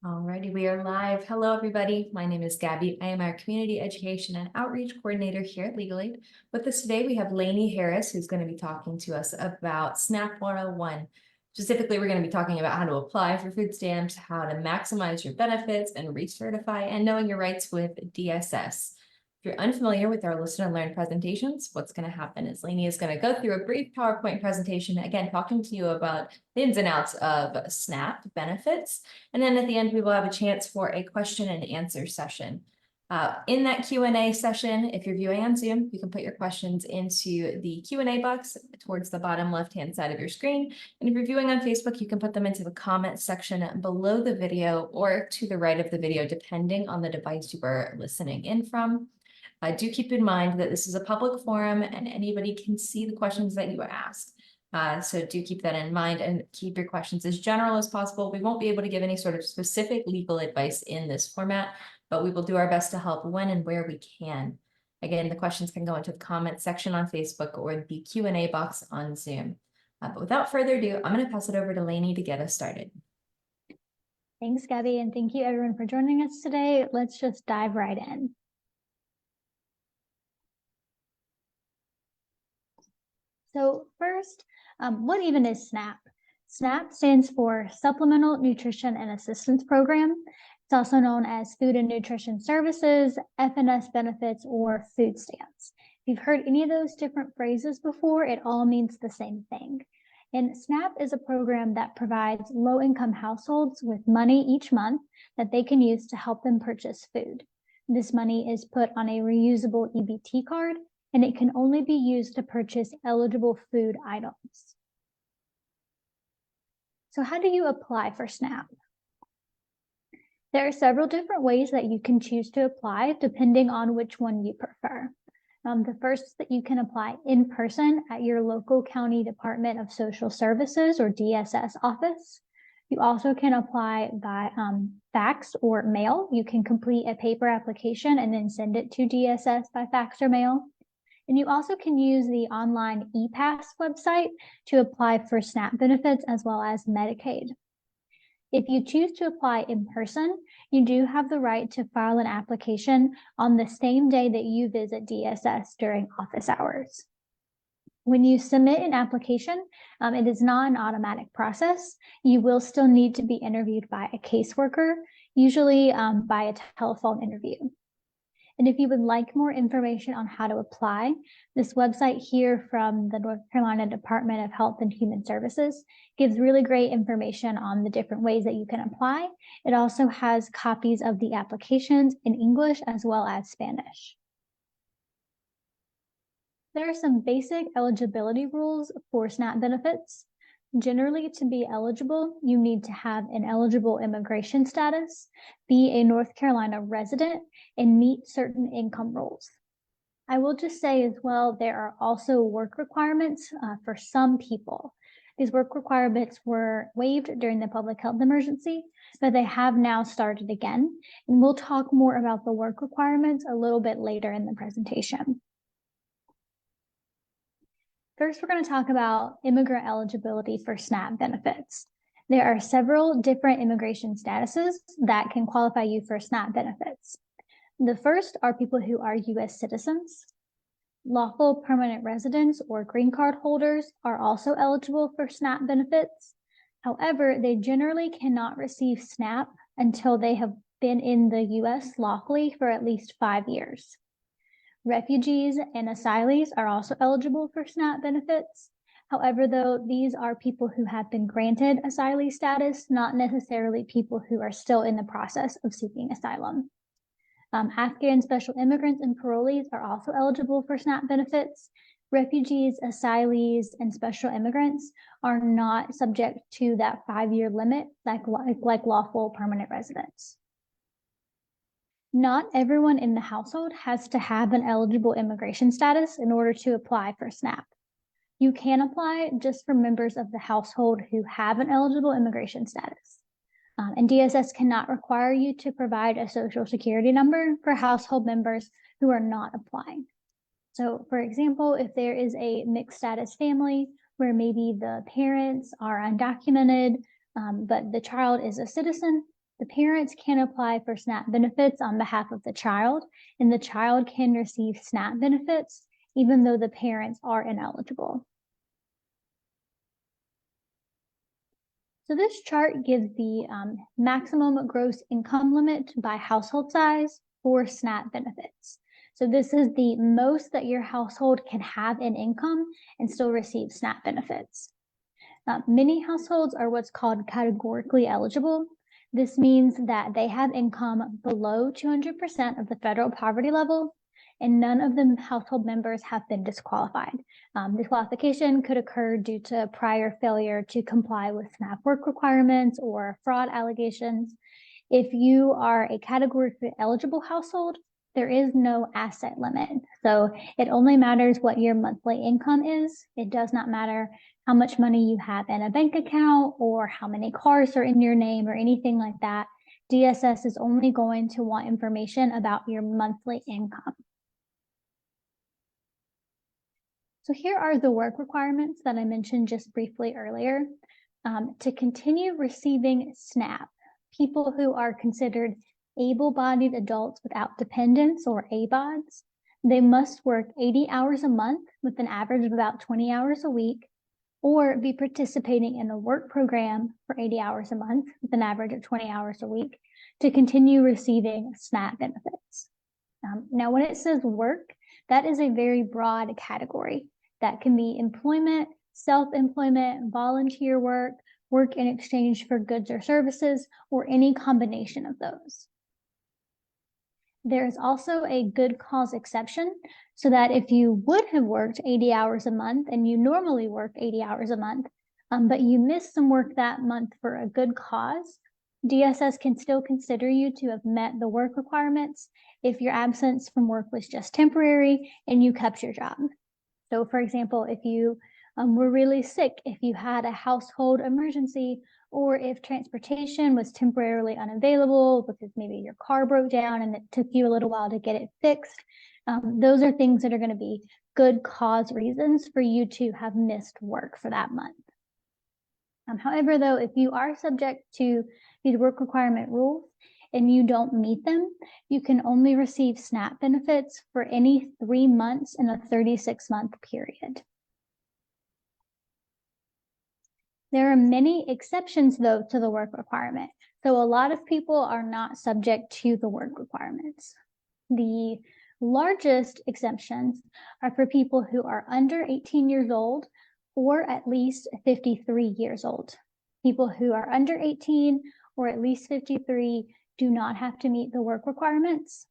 Alrighty, we are live. Hello, everybody. My name is Gabby. I am our Community Education and Outreach Coordinator here at Legal Aid. With us today, we have Lainey Harris, who's going to be talking to us about SNAP 101. Specifically, we're going to be talking about how to apply for food stamps, how to maximize your benefits and recertify, and knowing your rights with DSS. If you're unfamiliar with our Listen and Learn presentations, what's going to happen is Lainey is going to go through a brief PowerPoint presentation, again, talking to you about the ins and outs of SNAP benefits. And then at the end, we will have a chance for a question and answer session. In that Q&A session, if you're viewing on Zoom, you can put your questions into the Q&A box towards the bottom left-hand side of your screen. And if you're viewing on Facebook, you can put them into the comment section below the video or to the right of the video, depending on the device you are listening in from. Do keep in mind that this is a public forum and anybody can see the questions that you ask. So do keep that in mind and keep your questions as general as possible. We won't be able to give any sort of specific legal advice in this format, but we will do our best to help when and where we can. Again, the questions can go into the comment section on Facebook or the Q&A box on Zoom. But without further ado, I'm going to pass it over to Lainey to get us started. Thanks, Gabby, and thank you everyone for joining us today. Let's just dive right in. So first, what even is SNAP? SNAP stands for Supplemental Nutrition and Assistance Program. It's also known as Food and Nutrition Services, FNS benefits, or food stamps. If you've heard any of those different phrases before, it all means the same thing. And SNAP is a program that provides low-income households with money each month that they can use to help them purchase food. This money is put on a reusable EBT card, and it can only be used to purchase eligible food items. So how do you apply for SNAP? There are several different ways that you can choose to apply depending on which one you prefer. The first is that you can apply in person at your local county Department of Social Services or DSS office. You also can apply by fax or mail. You can complete a paper application and then send it to DSS by fax or mail. And you also can use the online ePass website to apply for SNAP benefits as well as Medicaid. If you choose to apply in person, you do have the right to file an application on the same day that you visit DSS during office hours. When you submit an application, it is not an automatic process. You will still need to be interviewed by a caseworker, usually by a telephone interview. And if you would like more information on how to apply, this website here from the North Carolina Department of Health and Human Services gives really great information on the different ways that you can apply. It also has copies of the applications in English as well as Spanish. There are some basic eligibility rules for SNAP benefits. Generally, to be eligible, you need to have an eligible immigration status, be a North Carolina resident, and meet certain income rules. I will just say as well, there are also work requirements for some people. These work requirements were waived during the public health emergency, but they have now started again. And we'll talk more about the work requirements a little bit later in the presentation. First, we're going to talk about immigrant eligibility for SNAP benefits. There are several different immigration statuses that can qualify you for SNAP benefits. The first are people who are U.S. citizens. Lawful permanent residents or green card holders are also eligible for SNAP benefits. However, they generally cannot receive SNAP until they have been in the U.S. lawfully for at least 5 years. Refugees and asylees are also eligible for SNAP benefits. However, though, these are people who have been granted asylee status, not necessarily people who are still in the process of seeking asylum. Afghan special immigrants and parolees are also eligible for SNAP benefits. Refugees, asylees, and special immigrants are not subject to that 5-year limit like lawful permanent residents. Not everyone in the household has to have an eligible immigration status in order to apply for SNAP. You can apply just for members of the household who have an eligible immigration status. And DSS cannot require you to provide a social security number for household members who are not applying. So for example, if there is a mixed status family where maybe the parents are undocumented, but the child is a citizen, the parents can apply for SNAP benefits on behalf of the child, and the child can receive SNAP benefits even though the parents are ineligible. So this chart gives the maximum gross income limit by household size for SNAP benefits. So this is the most that your household can have in income and still receive SNAP benefits. Many households are what's called categorically eligible. This means that they have income below 200% of the federal poverty level, and none of the household members have been disqualified. Disqualification could occur due to prior failure to comply with SNAP work requirements or fraud allegations. If you are a categorically eligible household, there is no asset limit. So it only matters what your monthly income is. It does not matter how much money you have in a bank account or how many cars are in your name or anything like that. DSS is only going to want information about your monthly income. So here are the work requirements that I mentioned just briefly earlier. To continue receiving SNAP, people who are considered able-bodied adults without dependents or ABODs, they must work 80 hours a month with an average of about 20 hours a week, or be participating in a work program for 80 hours a month with an average of 20 hours a week to continue receiving SNAP benefits. Now, when it says work, that is a very broad category. That can be employment, self-employment, volunteer work, work in exchange for goods or services, or any combination of those. There is also a good cause exception, so that if you would have worked 80 hours a month and you normally work 80 hours a month, but you missed some work that month for a good cause, DSS can still consider you to have met the work requirements if your absence from work was just temporary and you kept your job. So for example, if you were really sick, if you had a household emergency, or if transportation was temporarily unavailable because maybe your car broke down and it took you a little while to get it fixed, those are things that are going to be good cause reasons for you to have missed work for that month. However, though, if you are subject to these work requirement rules and you don't meet them, you can only receive SNAP benefits for any 3 months in a 36-month period. There are many exceptions, though, to the work requirement. So a lot of people are not subject to the work requirements. The largest exemptions are for people who are under 18 years old or at least 53 years old. People who are under 18 or at least 53 do not have to meet the work requirements.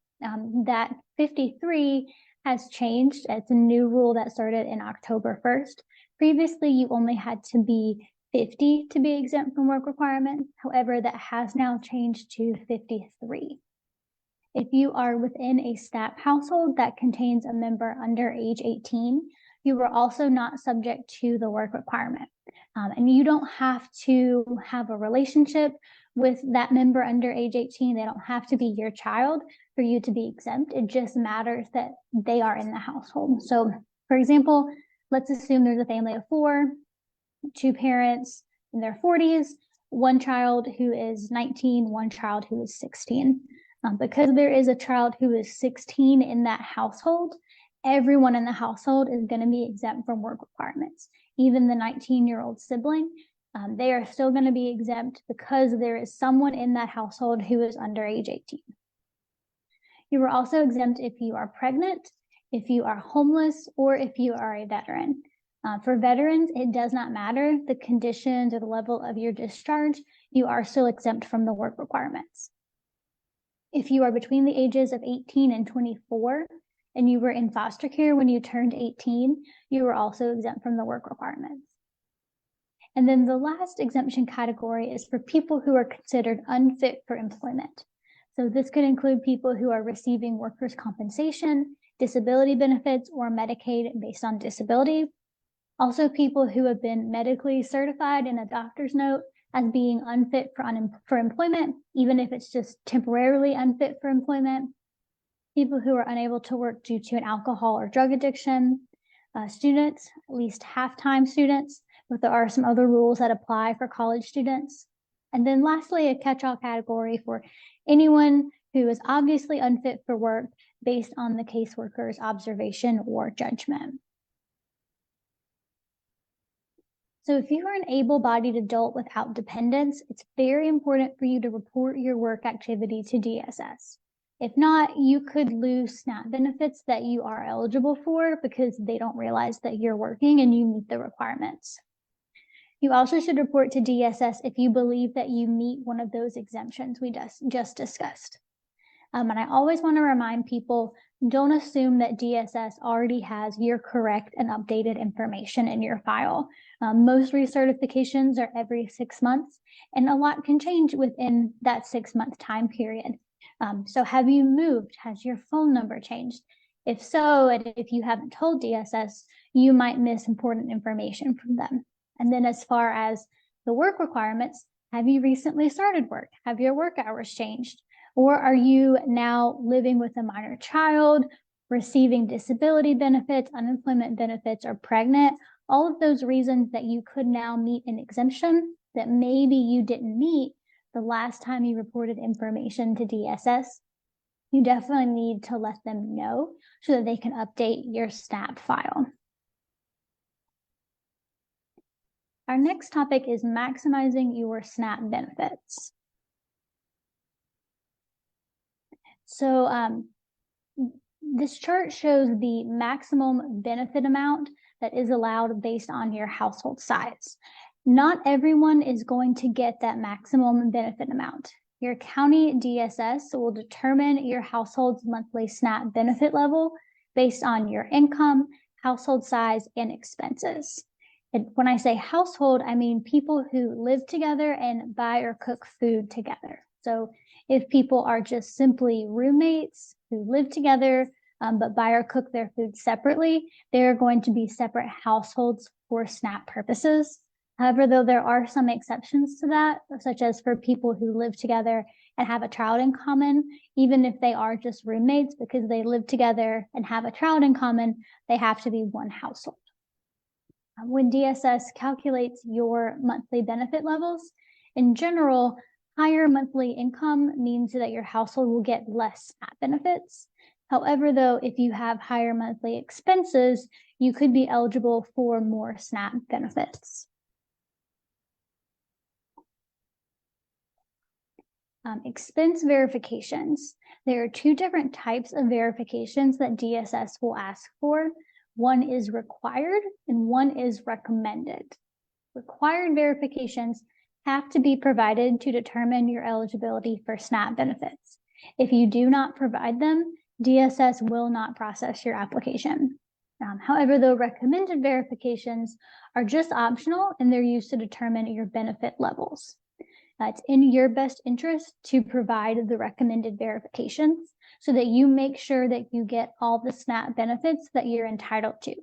That 53 has changed. It's a new rule that started in October 1st. Previously, you only had to be 50 to be exempt from work requirements. However, that has now changed to 53. If you are within a SNAP household that contains a member under age 18, you are also not subject to the work requirement. And you don't have to have a relationship with that member under age 18. They don't have to be your child for you to be exempt. It just matters that they are in the household. So for example, let's assume there's a family of 4, 2 parents in their 40s, 1 child who is 19, 1 child who is 16. Because there is a child who is 16 in that household, everyone in the household is going to be exempt from work requirements. Even the 19-year-old sibling, they are still going to be exempt because there is someone in that household who is under age 18. You are also exempt if you are pregnant, if you are homeless, or if you are a veteran. For veterans, it does not matter the conditions or the level of your discharge, you are still exempt from the work requirements. If you are between the ages of 18 and 24, and you were in foster care when you turned 18, you are also exempt from the work requirements. And then the last exemption category is for people who are considered unfit for employment. So this could include people who are receiving workers' compensation, disability benefits, or Medicaid based on disability. Also, people who have been medically certified in a doctor's note as being unfit for employment, even if it's just temporarily unfit for employment. People who are unable to work due to an alcohol or drug addiction. Students, at least half-time students, but there are some other rules that apply for college students. And then lastly, a catch-all category for anyone who is obviously unfit for work based on the caseworker's observation or judgment. So if you are an able-bodied adult without dependents, it's very important for you to report your work activity to DSS. If not, you could lose SNAP benefits that you are eligible for because they don't realize that you're working and you meet the requirements. You also should report to DSS if you believe that you meet one of those exemptions we just discussed. And I always want to remind people, don't assume that DSS already has your correct and updated information in your file. Most recertifications are every 6 months, and a lot can change within that 6-month time period. So have you moved? Has your phone number changed? If so, and if you haven't told DSS, you might miss important information from them. And then as far as the work requirements, have you recently started work? Have your work hours changed? Or are you now living with a minor child, receiving disability benefits, unemployment benefits, or pregnant? All of those reasons that you could now meet an exemption that maybe you didn't meet the last time you reported information to DSS, you definitely need to let them know so that they can update your SNAP file. Our next topic is maximizing your SNAP benefits. So this chart shows the maximum benefit amount that is allowed based on your household size. Not everyone is going to get that maximum benefit amount. Your county DSS will determine your household's monthly SNAP benefit level based on your income, household size, and expenses. And when I say household, I mean people who live together and buy or cook food together. So if people are just simply roommates who live together but buy or cook their food separately, they're going to be separate households for SNAP purposes. However, though there are some exceptions to that, such as for people who live together and have a child in common, even if they are just roommates, because they live together and have a child in common, they have to be one household. When DSS calculates your monthly benefit levels, in general, higher monthly income means that your household will get less SNAP benefits. However, though, if you have higher monthly expenses, you could be eligible for more SNAP benefits. Expense verifications. There are two different types of verifications that DSS will ask for. One is required and one is recommended. Required verifications have to be provided to determine your eligibility for SNAP benefits. If you do not provide them, DSS will not process your application. However, though, recommended verifications are just optional and they're used to determine your benefit levels. It's in your best interest to provide the recommended verifications so that you make sure that you get all the SNAP benefits that you're entitled to.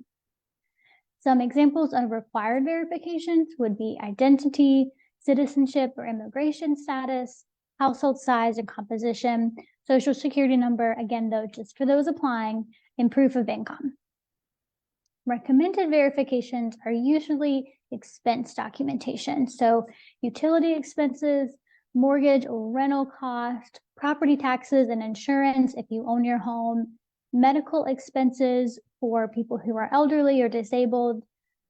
Some examples of required verifications would be identity, citizenship or immigration status, household size and composition, social security number, again, though, just for those applying, and proof of income. Recommended verifications are usually expense documentation. So utility expenses, mortgage or rental cost, property taxes and insurance if you own your home, medical expenses for people who are elderly or disabled,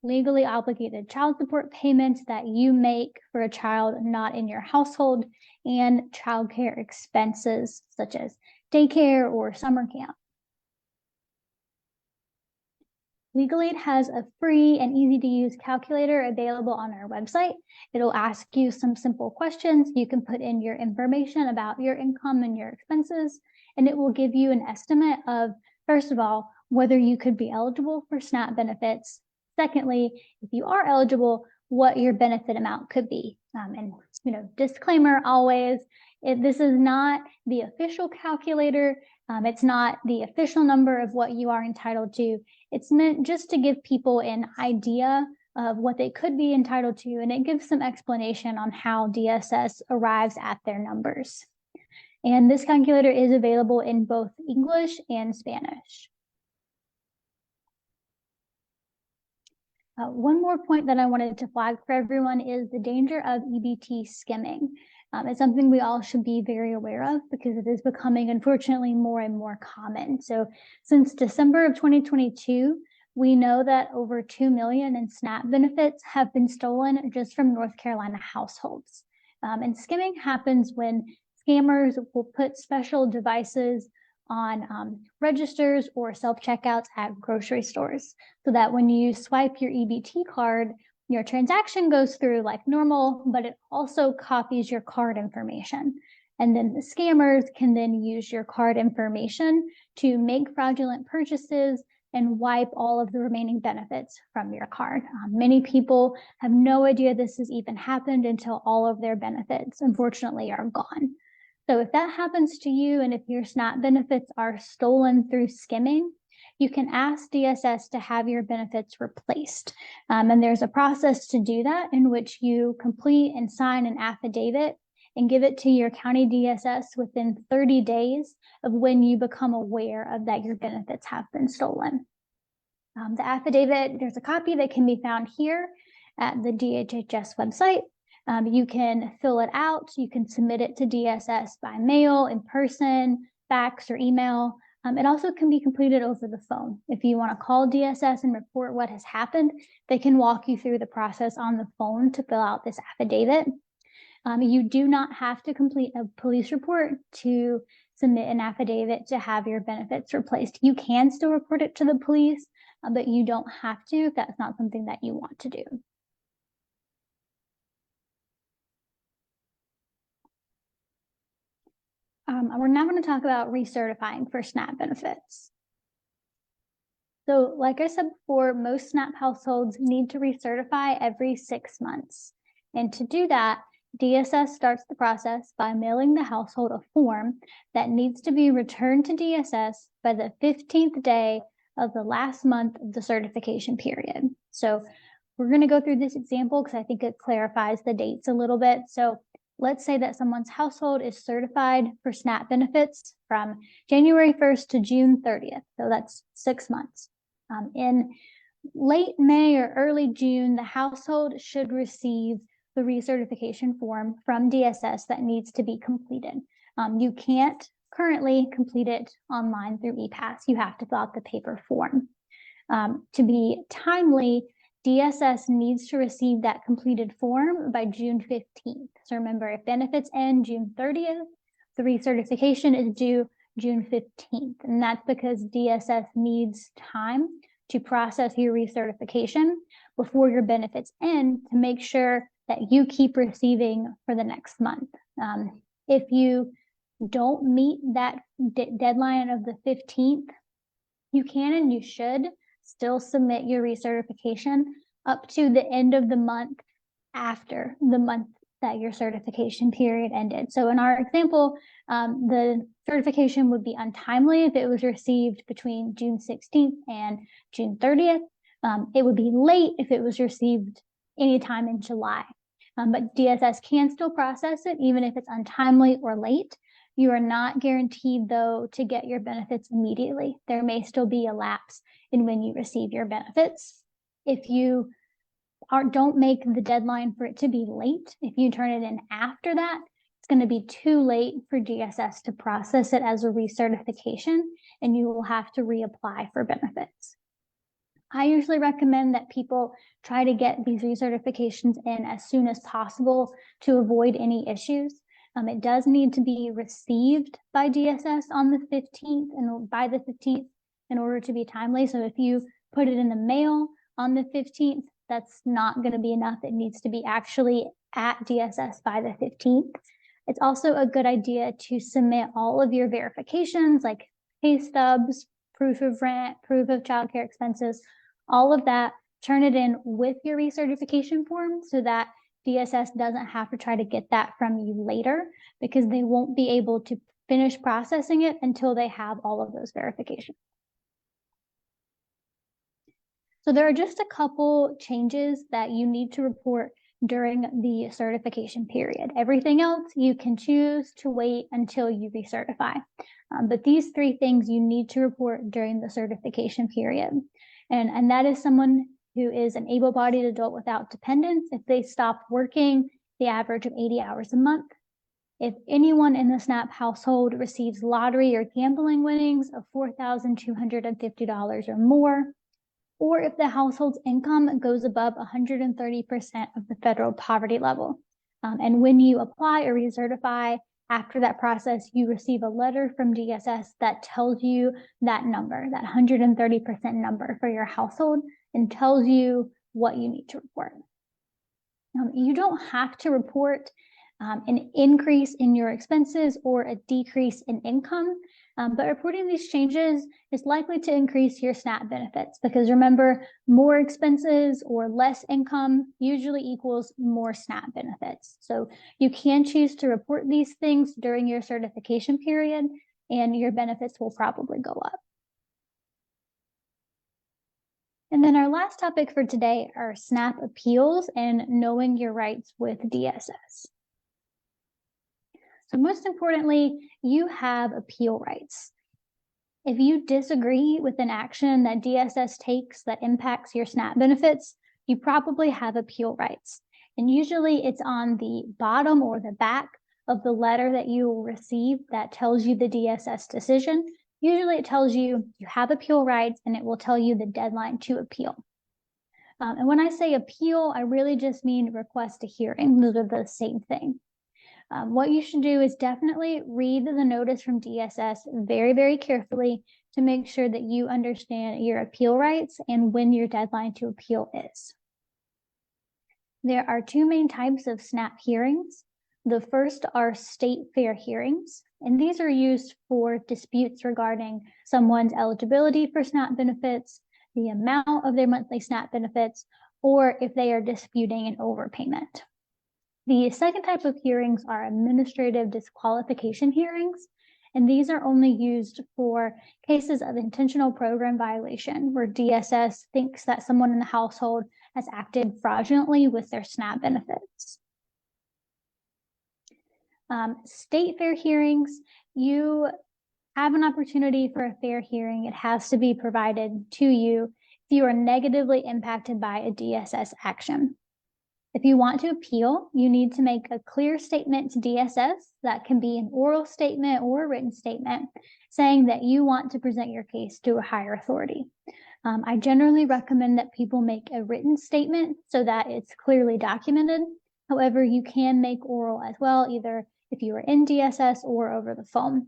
legally obligated child support payments that you make for a child not in your household, and childcare expenses such as daycare or summer camp. Legal Aid has a free and easy to use calculator available on our website. It'll ask you some simple questions. You can put in your information about your income and your expenses, and it will give you an estimate of, first of all, whether you could be eligible for SNAP benefits. Secondly, if you are eligible, what your benefit amount could be. And disclaimer always, this is not the official calculator. It's not the official number of what you are entitled to. It's meant just to give people an idea of what they could be entitled to, and it gives some explanation on how DSS arrives at their numbers. And this calculator is available in both English and Spanish. One more point that I wanted to flag for everyone is the danger of EBT skimming. It's something we all should be very aware of because it is becoming, unfortunately, more and more common. So since December of 2022, we know that over 2 million in SNAP benefits have been stolen just from North Carolina households. And skimming happens when scammers will put special devices on registers or self-checkouts at grocery stores so that when you swipe your EBT card, your transaction goes through like normal, but it also copies your card information. And then the scammers can then use your card information to make fraudulent purchases and wipe all of the remaining benefits from your card. Many people have no idea this has even happened until all of their benefits, unfortunately, are gone. So if that happens to you, and if your SNAP benefits are stolen through skimming, you can ask DSS to have your benefits replaced. And there's a process to do that in which you complete and sign an affidavit and give it to your county DSS within 30 days of when you become aware of that your benefits have been stolen. The affidavit, there's a copy that can be found here at the DHHS website. You can fill it out. You can submit it to DSS by mail, in person, fax, or email. It also can be completed over the phone. If you want to call DSS and report what has happened, they can walk you through the process on the phone to fill out this affidavit. You do not have to complete a police report to submit an affidavit to have your benefits replaced. You can still report it to the police, but you don't have to if that's not something that you want to do. We're now going to talk about recertifying for SNAP benefits. So like I said before, most SNAP households need to recertify every 6 months. And to do that, DSS starts the process by mailing the household a form that needs to be returned to DSS by the 15th day of the last month of the certification period. So we're going to go through this example because I think it clarifies the dates a little bit. So let's say that someone's household is certified for SNAP benefits from January 1st to June 30th. So that's 6 months. In late May or early June, the household should receive the recertification form from DSS that needs to be completed. You can't currently complete it online through ePass. You have to fill out the paper form. To be timely, DSS needs to receive that completed form by June 15th. So remember, if benefits end June 30th, the recertification is due June 15th. And that's because DSS needs time to process your recertification before your benefits end to make sure that you keep receiving for the next month. If you don't meet that deadline of the 15th, you can and you should still submit your recertification up to the end of the month after the month that your certification period ended. So in our example, the certification would be untimely if it was received between June 16th and June 30th. It would be late if it was received anytime in July. But DSS can still process it even if it's untimely or late. You are not guaranteed, though, to get your benefits immediately. There may still be a lapse in when you receive your benefits. If you don't make the deadline for it to be late, if you turn it in after that, it's going to be too late for DSS to process it as a recertification, and you will have to reapply for benefits. I usually recommend that people try to get these recertifications in as soon as possible to avoid any issues. It does need to be received by DSS on the 15th and by the 15th in order to be timely. So if you put it in the mail on the 15th, that's not going to be enough. It needs to be actually at DSS by the 15th. It's also a good idea to submit all of your verifications like pay stubs, proof of rent, proof of childcare expenses, all of that, turn it in with your recertification form so that DSS doesn't have to try to get that from you later because they won't be able to finish processing it until they have all of those verifications. So there are just a couple changes that you need to report during the certification period. Everything else you can choose to wait until you recertify. But these 3 things you need to report during the certification period. And that is someone who is an able-bodied adult without dependents if they stop working the average of 80 hours a month. If anyone in the SNAP household receives lottery or gambling winnings of $4,250 or more, or if the household's income goes above 130% of the federal poverty level. And when you apply or recertify, after that process, you receive a letter from DSS that tells you that number, that 130% number for your household, and tells you what you need to report. You don't have to report an increase in your expenses or a decrease in income, but reporting these changes is likely to increase your SNAP benefits because remember, more expenses or less income usually equals more SNAP benefits. So you can choose to report these things during your certification period and your benefits will probably go up. And then our last topic for today are SNAP appeals and knowing your rights with DSS. So most importantly, you have appeal rights. If you disagree with an action that DSS takes that impacts your SNAP benefits, you probably have appeal rights. And usually it's on the bottom or the back of the letter that you will receive that tells you the DSS decision. Usually it tells you you have appeal rights and it will tell you the deadline to appeal. And when I say appeal, I really just mean request a hearing. Those are the same thing. What you should do is definitely read the notice from DSS very, very carefully to make sure that you understand your appeal rights and when your deadline to appeal is. There are two main types of SNAP hearings. The first are state fair hearings, and these are used for disputes regarding someone's eligibility for SNAP benefits, the amount of their monthly SNAP benefits, or if they are disputing an overpayment. The second type of hearings are administrative disqualification hearings, and these are only used for cases of intentional program violation where DSS thinks that someone in the household has acted fraudulently with their SNAP benefits. State fair hearings, you have an opportunity for a fair hearing. It has to be provided to you if you are negatively impacted by a DSS action. If you want to appeal, you need to make a clear statement to DSS. That can be an oral statement or a written statement saying that you want to present your case to a higher authority. I generally recommend that people make a written statement so that it's clearly documented. However, you can make oral as well, either if you are in DSS or over the phone.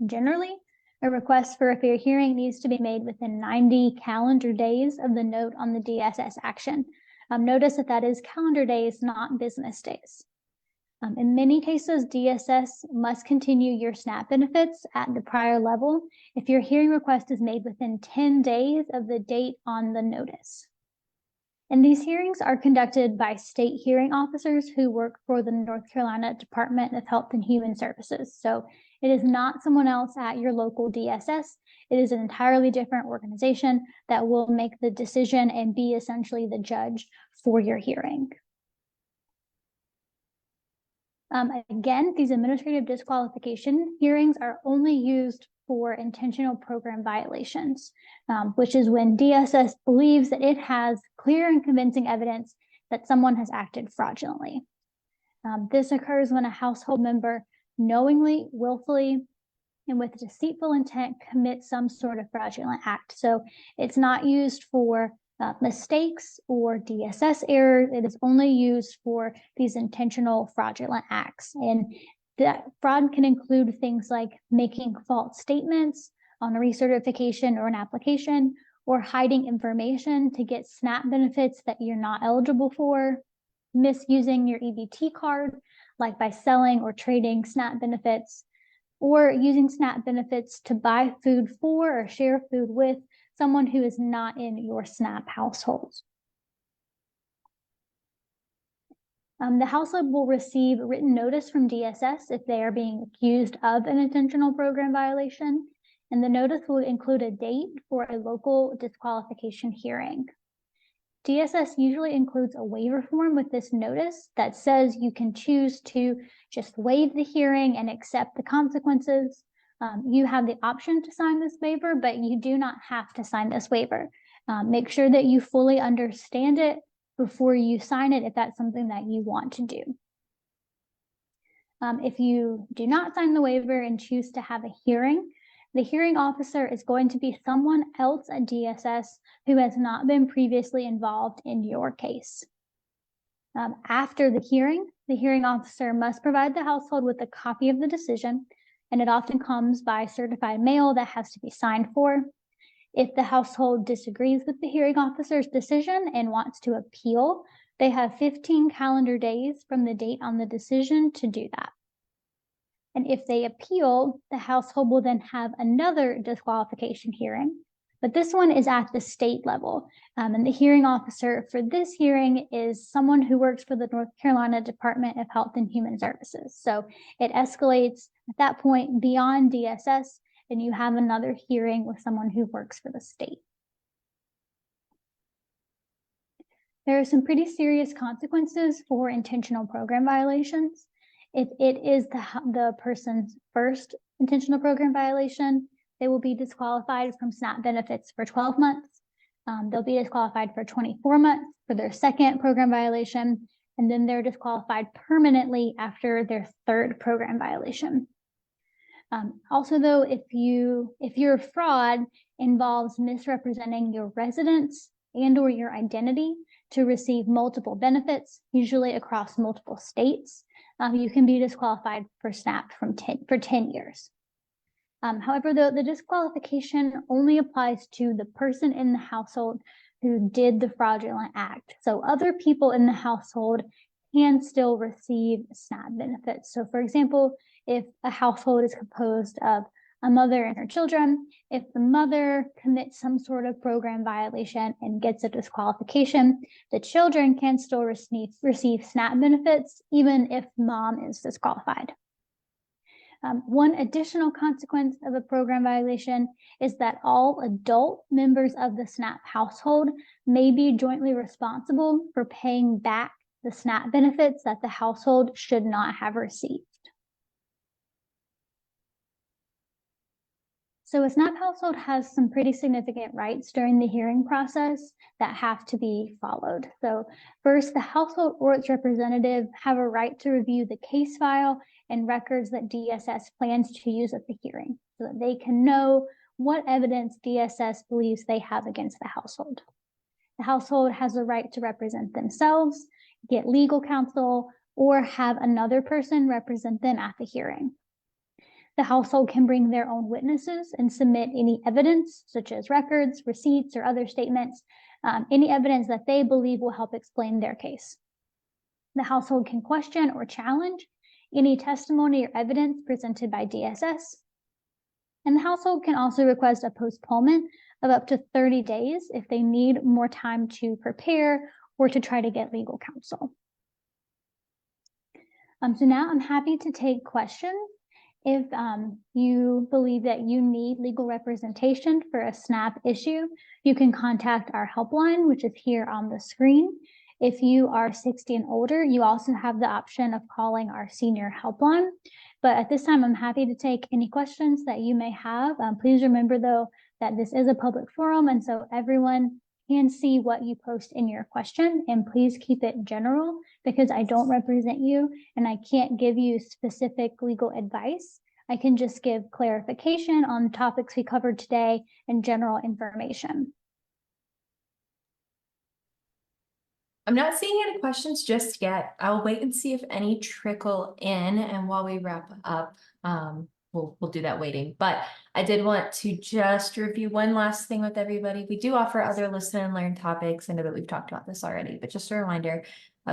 Generally, a request for a fair hearing needs to be made within 90 calendar days of the note on the DSS action. Notice that that is calendar days, not business days. In many cases, DSS must continue your SNAP benefits at the prior level if your hearing request is made within 10 days of the date on the notice. And these hearings are conducted by state hearing officers who work for the North Carolina Department of Health and Human Services. So it is not someone else at your local DSS. It is an entirely different organization that will make the decision and be essentially the judge for your hearing. Again, these administrative disqualification hearings are only used for intentional program violations, which is when DSS believes that it has clear and convincing evidence that someone has acted fraudulently. This occurs when a household member knowingly, willfully, and with deceitful intent commits some sort of fraudulent act. So it's not used for mistakes or DSS errors. It is only used for these intentional fraudulent acts. And that fraud can include things like making false statements on a recertification or an application, or hiding information to get SNAP benefits that you're not eligible for, misusing your EBT card, like by selling or trading SNAP benefits, or using SNAP benefits to buy food for or share food with someone who is not in your SNAP household. The household will receive written notice from DSS if they are being accused of an intentional program violation, and the notice will include a date for a local disqualification hearing. DSS usually includes a waiver form with this notice that says you can choose to just waive the hearing and accept the consequences. You have the option to sign this waiver, but you do not have to sign this waiver. Make sure that you fully understand it before you sign it if that's something that you want to do. If you do not sign the waiver and choose to have a hearing, the hearing officer is going to be someone else at DSS who has not been previously involved in your case. After the hearing officer must provide the household with a copy of the decision, and it often comes by certified mail that has to be signed for. If the household disagrees with the hearing officer's decision and wants to appeal, they have 15 calendar days from the date on the decision to do that. And if they appeal, the household will then have another disqualification hearing, but this one is at the state level. And the hearing officer for this hearing is someone who works for the North Carolina Department of Health and Human Services. So it escalates at that point beyond DSS, and you have another hearing with someone who works for the state. There are some pretty serious consequences for intentional program violations. If it is the person's first intentional program violation, they will be disqualified from SNAP benefits for 12 months. They'll be disqualified for 24 months for their second program violation, and then they're disqualified permanently after their third program violation. Also, though, if your fraud involves misrepresenting your residence and/or your identity to receive multiple benefits, usually across multiple states, you can be disqualified for SNAP for 10 years. However, the disqualification only applies to the person in the household who did the fraudulent act. So other people in the household can still receive SNAP benefits. So for example, if a household is composed of a mother and her children, if the mother commits some sort of program violation and gets a disqualification, the children can still receive SNAP benefits even if mom is disqualified. One additional consequence of a program violation is that all adult members of the SNAP household may be jointly responsible for paying back the SNAP benefits that the household should not have received. So a SNAP household has some pretty significant rights during the hearing process that have to be followed. So first, the household or its representative have a right to review the case file and records that DSS plans to use at the hearing so that they can know what evidence DSS believes they have against the household. The household has a right to represent themselves, get legal counsel, or have another person represent them at the hearing. The household can bring their own witnesses and submit any evidence, such as records, receipts, or other statements, any evidence that they believe will help explain their case. The household can question or challenge any testimony or evidence presented by DSS. And the household can also request a postponement of up to 30 days if they need more time to prepare or to try to get legal counsel. So now I'm happy to take questions. If you believe that you need legal representation for a SNAP issue, you can contact our helpline, which is here on the screen. If you are 60 and older, you also have the option of calling our senior helpline. But at this time, I'm happy to take any questions that you may have. Please remember, though, that this is a public forum, and so everyone can see what you post in your question, and please keep it general because I don't represent you and I can't give you specific legal advice. I can just give clarification on the topics we covered today and general information. I'm not seeing any questions just yet. I'll wait and see if any trickle in, and while we wrap up, we'll do that waiting. But I did want to just review one last thing with everybody. We do offer other listen and learn topics. I know that we've talked about this already, but just a reminder,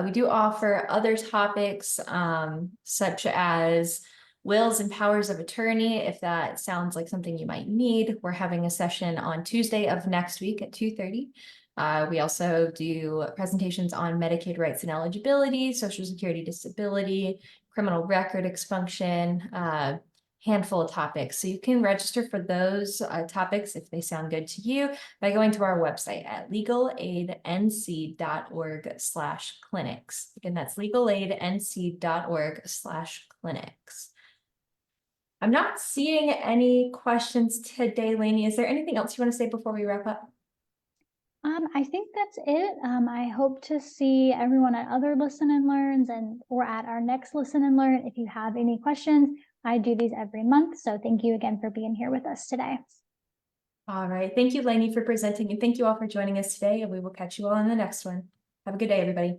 we do offer other topics such as wills and powers of attorney. If that sounds like something you might need, we're having a session on Tuesday of next week at 2:30. We also do presentations on Medicaid rights and eligibility, Social Security disability, criminal record expunction, handful of topics. So you can register for those topics if they sound good to you by going to our website at legalaidnc.org/clinics. Again, that's legalaidnc.org/clinics. I'm not seeing any questions today, Lainey. Is there anything else you want to say before we wrap up? I think that's it. I hope to see everyone at other Listen and Learns or at our next Listen and Learn. If you have any questions, I do these every month. So thank you again for being here with us today. All right. Thank you, Lainey, for presenting, and thank you all for joining us today, and we will catch you all in the next one. Have a good day, everybody.